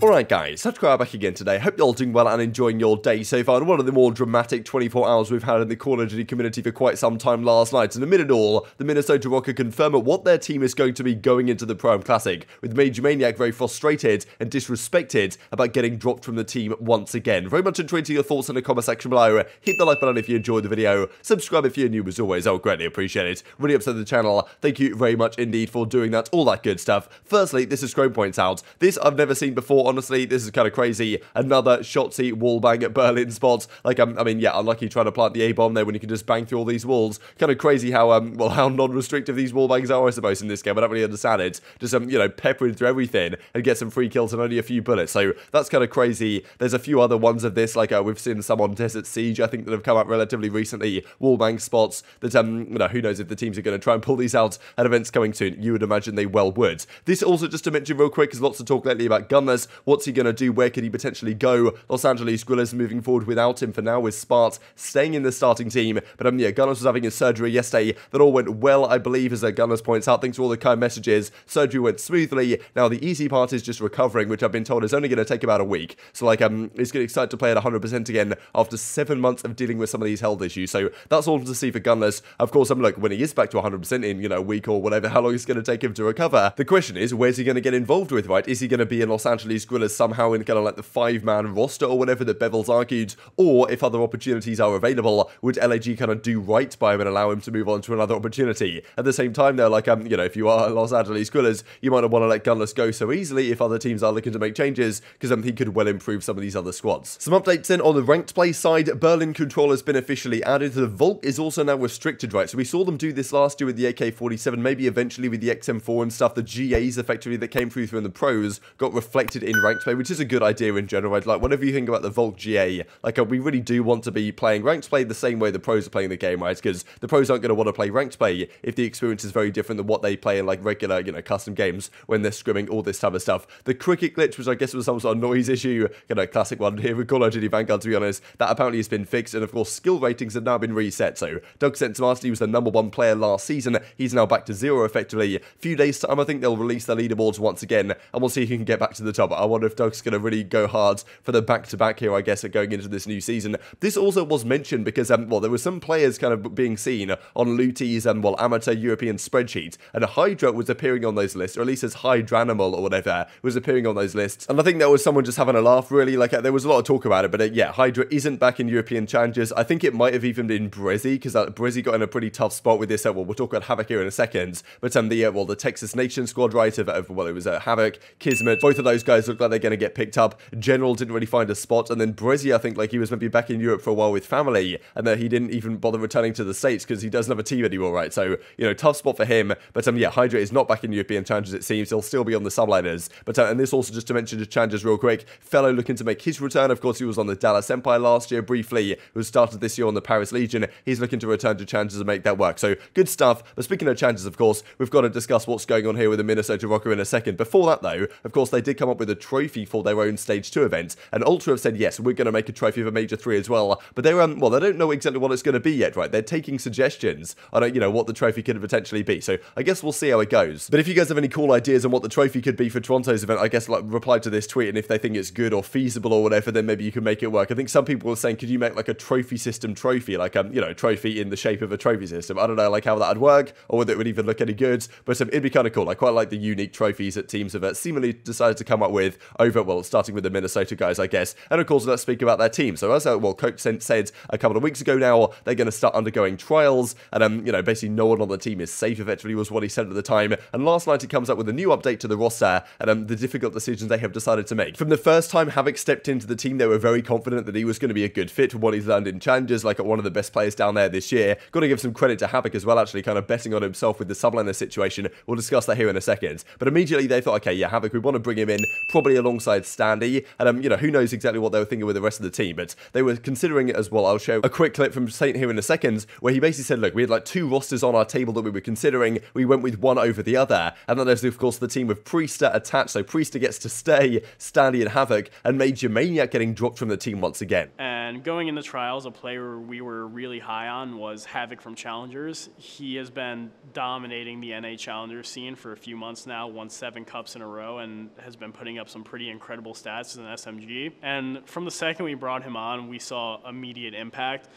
Alright guys, Subscribe back again today. Hope you're all doing well and enjoying your day so far. And one of the more dramatic 24 hours we've had in the Call of Duty community for quite some time last night. And amid it all, the Minnesota Rocket confirm what their team is going to be going into the Pro-Am Classic, with Major Maniac very frustrated and disrespected about getting dropped from the team once again. Very much enjoying your thoughts in the comment section below. Hit the like button if you enjoyed the video. Subscribe if you're new as always. I'll greatly appreciate it. Really upset the channel. Thank you very much indeed for doing that. All that good stuff. Firstly, this is Chrome points out. This I've never seen before. Honestly, this is kind of crazy. Another Shotzzy wallbang at Berlin spots. Like, I mean, yeah, unlucky trying to plant the A-bomb there when you can just bang through all these walls. Kind of crazy how, well, how non-restrictive these wallbangs are, I suppose, in this game. I don't really understand it. Just, you know, peppering through everything and get some free kills and only a few bullets. So that's kind of crazy. There's a few other ones of this, like we've seen some on Desert Siege, I think, that have come up relatively recently. Wallbang spots that, you know, who knows if the teams are going to try and pull these out at events coming soon. You would imagine they well would. This also, just to mention real quick, because lots of talk lately about Gunless. What's he going to do? Where could he potentially go? Los Angeles Guerrillas moving forward without him for now, with Spart staying in the starting team. But yeah, Gunless was having his surgery yesterday. That all went well, I believe, as Gunless points out. Thanks for all the kind messages. Surgery went smoothly. Now the easy part is just recovering, which I've been told is only going to take about a week. So like, he's getting excited to play at 100% again after 7 months of dealing with some of these health issues. So that's all to see for Gunless. Of course, look, when he is back to 100% in, you know, a week or whatever, how long it's going to take him to recover. The question is, where's he going to get involved with, right? Is he going to be in Los Angeles Guerrillas somehow in kind of like the 5-man roster or whatever that Bevel's argued? Or if other opportunities are available, would LAG kind of do right by him and allow him to move on to another opportunity? At the same time, though, like, you know, if you are Los Angeles Guerrillas, you might not want to let Gunless go so easily if other teams are looking to make changes, because he could well improve some of these other squads. Some updates then on the ranked play side. Berlin Control has been officially added. The Volk is also now restricted, right? So we saw them do this last year with the AK-47, maybe eventually with the XM4 and stuff. The GAs effectively that came through in the pros got reflected in ranked play, which is a good idea in general, right? Like, whatever you think about the Volk GA, like, we really do want to be playing ranked play the same way the pros are playing the game, right? Because the pros aren't going to want to play ranked play if the experience is very different than what they play in, like, regular, you know, custom games when they're scrimming, all this type of stuff. The cricket glitch, which I guess was some sort of noise issue, you know, classic one here with Call of Duty Vanguard, to be honest, that apparently has been fixed, and of course, skill ratings have now been reset. So, Doug Sense-Master, he was the #1 player last season, he's now back to 0 effectively. Few days time, I think they'll release their leaderboards once again, and we'll see who can get back to the top. I wonder if Doug's going to really go hard for the back-to-back here, I guess, going into this new season. This also was mentioned because, well, there were some players kind of being seen on Looty's, well, amateur European spreadsheets, and Hydra was appearing on those lists, or at least as Hydranimal or whatever was appearing on those lists. And I think there was someone just having a laugh, really. Like, there was a lot of talk about it, but yeah, Hydra isn't back in European challenges. I think it might have even been Brezzy, because Brezzy got in a pretty tough spot with this. Well, we'll talk about Havoc here in a second, but the Texas Nation squad, right, well, it was Havoc, Kismet, both of those guys look like they're going to get picked up. General didn't really find a spot, and then Brezzy, I think, like, he was maybe back in Europe for a while with family, and that he didn't even bother returning to the States because he doesn't have a team anymore, right? So, you know, tough spot for him. But yeah, Hydra is not back in European challenges, it seems. He'll still be on the subliners. But and this also, just to mention the challenges real quick, Fellow looking to make his return. Of course, he was on the Dallas Empire last year briefly, who started this year on the Paris Legion. He's looking to return to challenges and make that work. So good stuff. But speaking of challenges, of course, we've got to discuss what's going on here with the Minnesota Rocket in a second. Before that, though, of course, they did come up with a trophy for their own Stage 2 event, and Ultra have said, yes, we're going to make a trophy for Major 3 as well, but they're, well, they don't know exactly what it's going to be yet, right? They're taking suggestions on, you know, what the trophy could potentially be, so I guess we'll see how it goes. But if you guys have any cool ideas on what the trophy could be for Toronto's event, I guess, like, reply to this tweet, and if they think it's good or feasible or whatever, then maybe you can make it work. I think some people were saying, could you make, like, a trophy system trophy, like, you know, trophy in the shape of a trophy system? I don't know, like, how that would work, or whether it would even look any good, but it'd be kind of cool. I quite like the unique trophies that teams have seemingly decided to come up with over, well, starting with the Minnesota guys, I guess. And of course, let's speak about their team. So as, well, Coach said a couple of weeks ago now, they're going to start undergoing trials, and, you know, basically no one on the team is safe, effectively, was what he said at the time. And last night, he comes up with a new update to the roster, and the difficult decisions they have decided to make. From the first time Havoc stepped into the team, they were very confident that he was going to be a good fit for what he's learned in challenges, like one of the best players down there this year. Got to give some credit to Havoc as well, actually, kind of betting on himself with the subliner situation. We'll discuss that here in a second. But immediately they thought, okay, yeah, Havoc, we want to bring him in, probably alongside Standy, and who knows exactly what they were thinking with the rest of the team, but they were considering it as well. I'll show a quick clip from Saint here in a second, where he basically said, look, we had like 2 rosters on our table that we were considering, we went with one over the other, and then there's of course the team with Priester attached, so Priester gets to stay, Standy and Havoc, and Major Maniac getting dropped from the team once again. And going into trials, a player we were really high on was Havoc from Challengers. He has been dominating the NA Challenger scene for a few months now, won 7 cups in a row, and has been putting up some pretty incredible stats as an SMG. And from the second we brought him on, we saw immediate impact.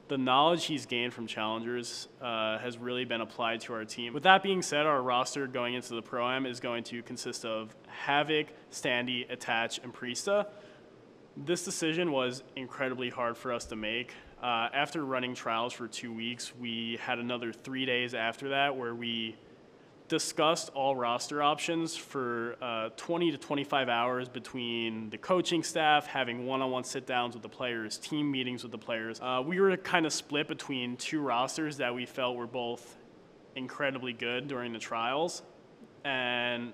The knowledge he's gained from Challengers has really been applied to our team. With that being said, our roster going into the Pro-Am is going to consist of Havoc, Standy, Attach, and Priesta. This decision was incredibly hard for us to make. After running trials for 2 weeks, we had another 3 days after that where we discussed all roster options for 20 to 25 hours between the coaching staff, having one-on-one sit-downs with the players, team meetings with the players. We were kind of split between 2 rosters that we felt were both incredibly good during the trials. And,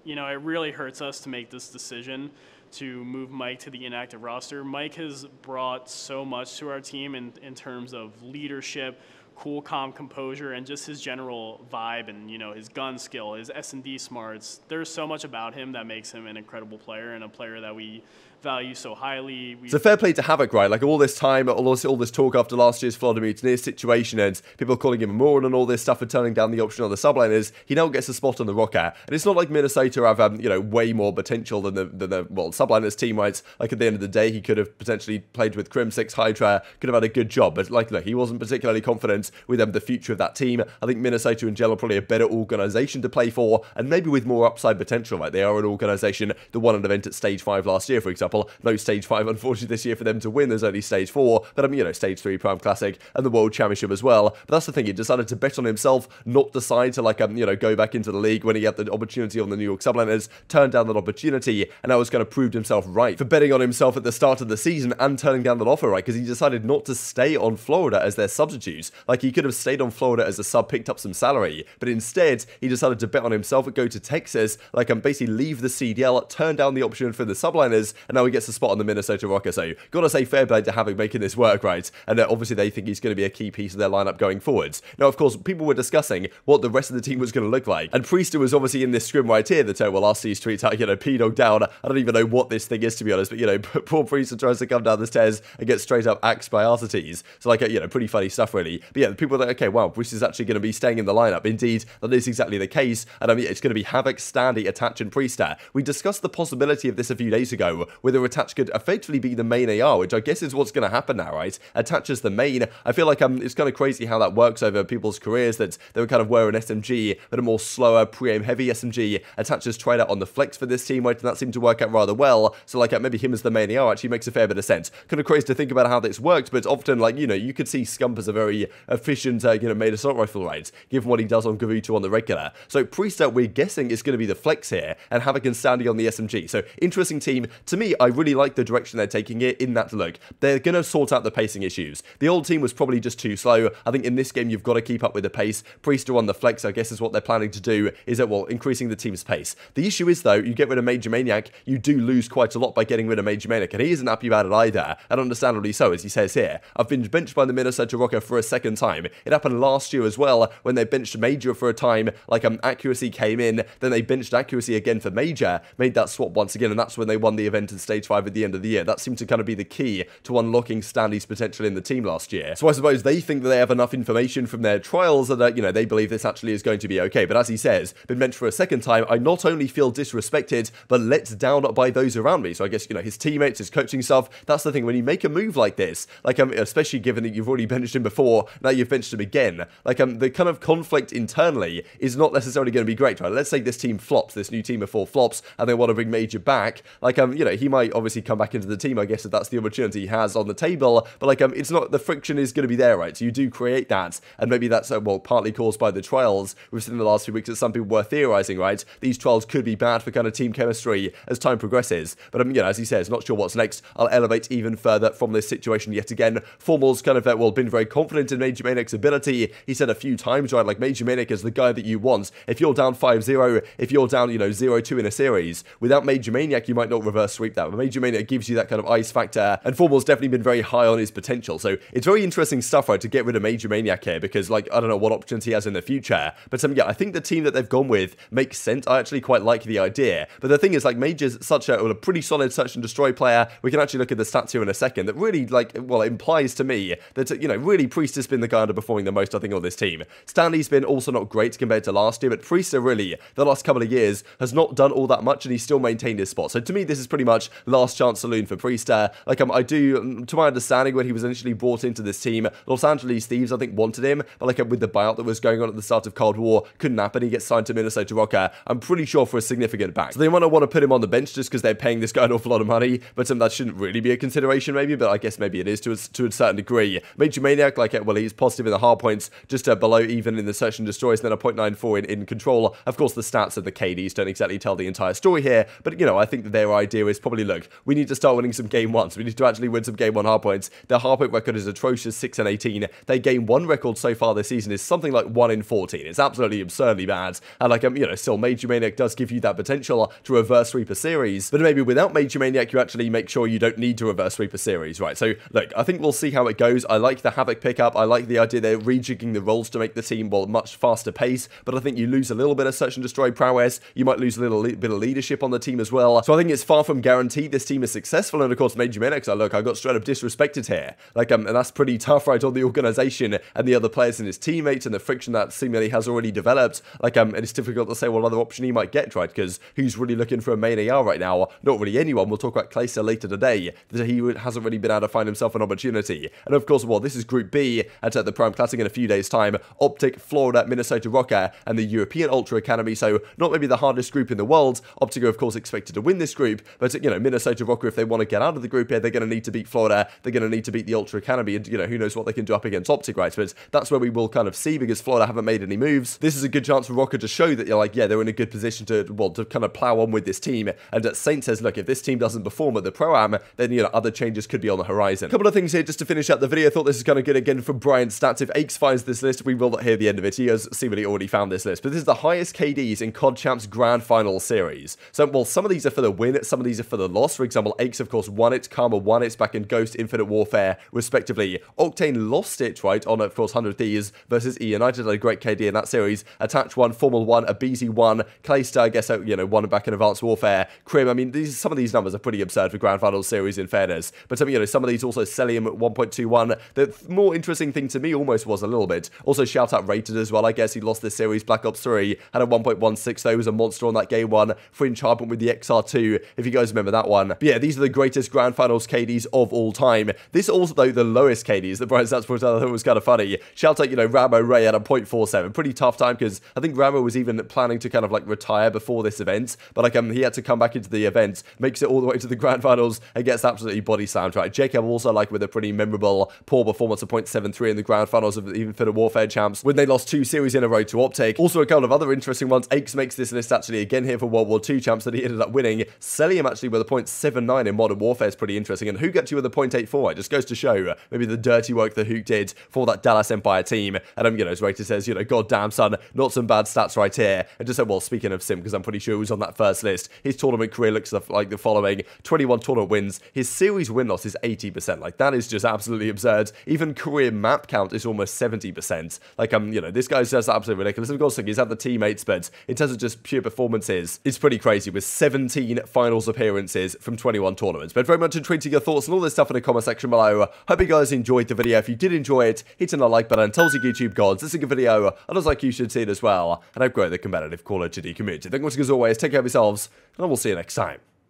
it really hurts us to make this decision to move Mike to the inactive roster. Mike has brought so much to our team in terms of leadership, cool, calm composure, and just his general vibe and, his gun skill, his S&D smarts. There's so much about him that makes him an incredible player and a player that we value so highly. So fair play to Havoc, right? Like all this time, all this talk after last year's Vladimir Mutineer situation and people calling him a moron and all this stuff for turning down the option on the subliners, he now gets a spot on the rocker. And it's not like Minnesota have, way more potential than the subliners team, right? Like at the end of the day, he could have potentially played with Crim6 Hydra, could have had a good job, but look, he wasn't particularly confident with the future of that team. I think Minnesota in general probably a better organization to play for, and maybe with more upside potential, right? They are an organization that won an event at Stage 5 last year, for example. No Stage 5, unfortunately, this year for them to win. There's only Stage 4, but Stage 3 Prime Classic and the World Championship as well. But that's the thing, he decided to bet on himself, not decide to go back into the league when he had the opportunity on the New York Subliners, turned down that opportunity, and now has kind of proved himself right for betting on himself at the start of the season and turning down that offer, right? Because he decided not to stay on Florida as their substitute. Like, he could have stayed on Florida as a sub, picked up some salary, but instead, he decided to bet on himself and go to Texas, basically leave the CDL, turn down the option for the Subliners, and now he gets a spot on the Minnesota Rocker. So, gotta say fair play to Havoc making this work, right? And obviously they think he's going to be a key piece of their lineup going forwards. Now, of course, people were discussing what the rest of the team was going to look like, and Priester was obviously in this scrim right here that, I'll see his tweets out, P-Dog down. I don't even know what this thing is, to be honest, but, poor Priester tries to come down the stairs and get straight up axed by Arcetes. So, pretty funny stuff, really. But yeah, people are like, okay, wow, Priester's actually going to be staying in the lineup. Indeed, that is exactly the case, and it's going to be Havoc, Standy, Attach, and Priester. We discussed the possibility of this a few days ago, whether Attach could effectively be the main AR, which I guess is what's going to happen now, right? Attach as the main. I feel like it's kind of crazy how that works over people's careers, that they would kind of wear an SMG, but a more slower, pre-aim heavy SMG. Attach has tried out on the flex for this team, right? And that seemed to work out rather well. So, maybe him as the main AR actually makes a fair bit of sense. Kind of crazy to think about how this worked, but often, you could see Scump as a very efficient, made assault rifle, right? Given what he does on Gavuto on the regular. So, Priester, we're guessing, is going to be the flex here, and Havoc and Standy on the SMG. So, interesting team. To me, I really like the direction they're taking it in that, look, they're going to sort out the pacing issues. The old team was probably just too slow. I think in this game, you've got to keep up with the pace. Priester on the flex, I guess, is what they're planning to do, is that, increasing the team's pace. The issue is, though, you get rid of Major Maniac, you do lose quite a lot by getting rid of Major Maniac, and he isn't happy about it either, and understandably so, as he says here. I've been benched by the Minnesota Rocker for a second time. It happened last year as well, when they benched Major for a time, Accuracy came in, then they benched Accuracy again for Major, made that swap once again, and that's when they won the event in Stage 5 at the end of the year. That seemed to kind of be the key to unlocking Standy's potential in the team last year. So I suppose they think that they have enough information from their trials that, they believe this actually is going to be okay. But as he says, been benched for a second time, I not only feel disrespected, but let down by those around me. So I guess, his teammates, his coaching staff, that's the thing. When you make a move like this, especially given that you've already benched him before, now you've benched him again, the kind of conflict internally is not necessarily going to be great, right? Let's say this team flops, this new team of 4 flops, and they want to bring Major back, he might obviously come back into the team, I guess, if that's the opportunity he has on the table, but it's not, the friction is going to be there, right? So you do create that, and maybe that's, partly caused by the trials. We've seen in the last few weeks that some people were theorizing, right? These trials could be bad for kind of team chemistry as time progresses, but as he says, not sure what's next. I'll elevate even further from this situation yet again. Formal's kind of, been very confident in Major Major Maniac's ability. He said a few times, right, like Major Maniac is the guy that you want. If you're down 5-0, if you're down, 0-2 in a series, without Major Maniac, you might not reverse sweep that. But Major Maniac gives you that kind of ice factor, and Formal's definitely been very high on his potential. So it's very interesting stuff, right, to get rid of Major Maniac here, because, like, I don't know what options he has in the future. But yeah, I think the team that they've gone with makes sense. I actually quite like the idea. But the thing is, like, Major's such a pretty solid search and destroy player. We can actually look at the stats here in a second that really, like, well, it implies to me that, really Priest has been the guy underperforming the most, I think, on this team. Stanley's been also not great compared to last year, but Priest really, the last couple of years, has not done all that much, and he's still maintained his spot. So to me, this is pretty much last chance saloon for Priest. Like, I do, to my understanding, when he was initially brought into this team, Los Angeles Thieves, I think, wanted him, but like, with the buyout that was going on at the start of Cold War, couldn't happen. He gets signed to Minnesota Rocker, I'm pretty sure, for a significant back. So they might not want to put him on the bench just because they're paying this guy an awful lot of money, but that shouldn't really be a consideration, maybe, but I guess maybe it is to a certain degree. Major Maniac, like, well, he's positive in the hard points, just below even in the search and destroys, and then a 0.94 in control. Of course, the stats and the KDs don't exactly tell the entire story here, but, I think that their idea is probably, look, we need to start winning some game ones. We need to actually win some game 1 hard points. Their hard point record is atrocious, 6-18. Their game 1 record so far this season is something like 1-14. It's absolutely absurdly bad, and like, still Major Maniac does give you that potential to reverse sweep a series, but maybe without Major Maniac, you actually make sure you don't need to reverse sweep a series, right? So, look, I think we'll see how it goes. I like the Havoc pickup. I like the idea they're rejigging the roles to make the team, well, much faster pace, but I think you lose a little bit of search and destroy prowess. You might lose a little bit of leadership on the team as well. So I think it's far from guaranteed this team is successful, and of course, Major Maniac's, look, I got straight up disrespected here. Like, and that's pretty tough, right, on the organization and the other players and his teammates and the friction that seemingly has already developed. Like, and it's difficult to say what other option he might get, right, because who's really looking for a main AR right now? Not really anyone. We'll talk about Clayster later today, that he hasn't really been able to find himself an opportunity. And of course, well, this is Group B at the Prime Classic in a few days' time. Optic, Florida, Minnesota Rocker, and the European Ultra Academy, so not maybe the hardest group in the world. Optic are, of course, expected to win this group, but, Minnesota Rocker, if they want to get out of the group here, they're going to need to beat Florida, they're going to need to beat the Ultra Academy, and, who knows what they can do up against Optic, right? But that's where we will kind of see, because Florida haven't made any moves. This is a good chance for Rocker to show that, they're in a good position to, well, to kind of plow on with this team, and Saint says, look, if this team doesn't perform at the Pro-Am, then, other changes could be on the horizon. A couple of things here just to finish up the video. I thought this is kind of good again from Brian Stats. If Aches finds this list, we will not hear the end of it. He has seemingly already found this list, but this is the highest KDs in COD Champs Grand Final Series. So, well, some of these are for the win, some of these are for the loss. For example, Aches, of course, won it, Karma won it back in Ghost, Infinite Warfare, respectively. Octane lost it, right, on, of course, 100 Thieves versus E United, had a great KD in that series. Attach won, Formal won, Abizi won, Clayster, I guess, won back in Advanced Warfare. Crim, I mean, some of these numbers are pretty absurd for Grand Final Series, in fairness. But, some of these also, Celium at 1.21. The more interesting thing to me almost was a little bit. Also, shout out Rated as well. I guess he lost this series. Black Ops 3 had a 1.16, though. He was a monster on that game 1. Fringe Hardpoint with the XR2, if you guys remember that one. But yeah, these are the greatest Grand Finals KDs of all time. This also, though, the lowest KDs that Brian Stats put out. I thought it was kind of funny. Shout out, Ramo Ray at a 0.47. Pretty tough time, because I think Ramo was even planning to kind of like retire before this event, but like he had to come back into the event, makes it all the way to the Grand Finals, and gets absolutely body slammed, right? Jacob also, like, with a pretty memorable poor performance of 0.73 in the Grand Finals of the Infinite Warfare Champs, when they lost 2 series in a row to Optic. Also, a couple of other interesting ones. Aches makes this list actually again here for World War II Champs that he ended up winning. Celium actually with a 0.79 in Modern Warfare is pretty interesting, and Hook actually with a 0.84. It just goes to show maybe the dirty work that Hook did for that Dallas Empire team. And as Rated says, goddamn son, not some bad stats right here. And just said, well, speaking of Sim, because I'm pretty sure he was on that first list, his tournament career looks like the following: 21 tournament wins, his series win-loss is 80%. Like, that is just absolutely absurd. Even career map count is almost 70%. Like, this guy's just absolutely ridiculous. Of course, like, he's had the teammates, but in terms of just pure performances, it's pretty crazy, with 17 finals appearances from 21 tournaments. But very much intrigued to your thoughts and all this stuff in the comment section below. Hope you guys enjoyed the video. If you did enjoy it, hit on the like button. Tell us your YouTube gods. This is a good video. Others like you should see it as well. And I grow the competitive Call of Duty community. Thank you much as always. Take care of yourselves, and I will see you next time.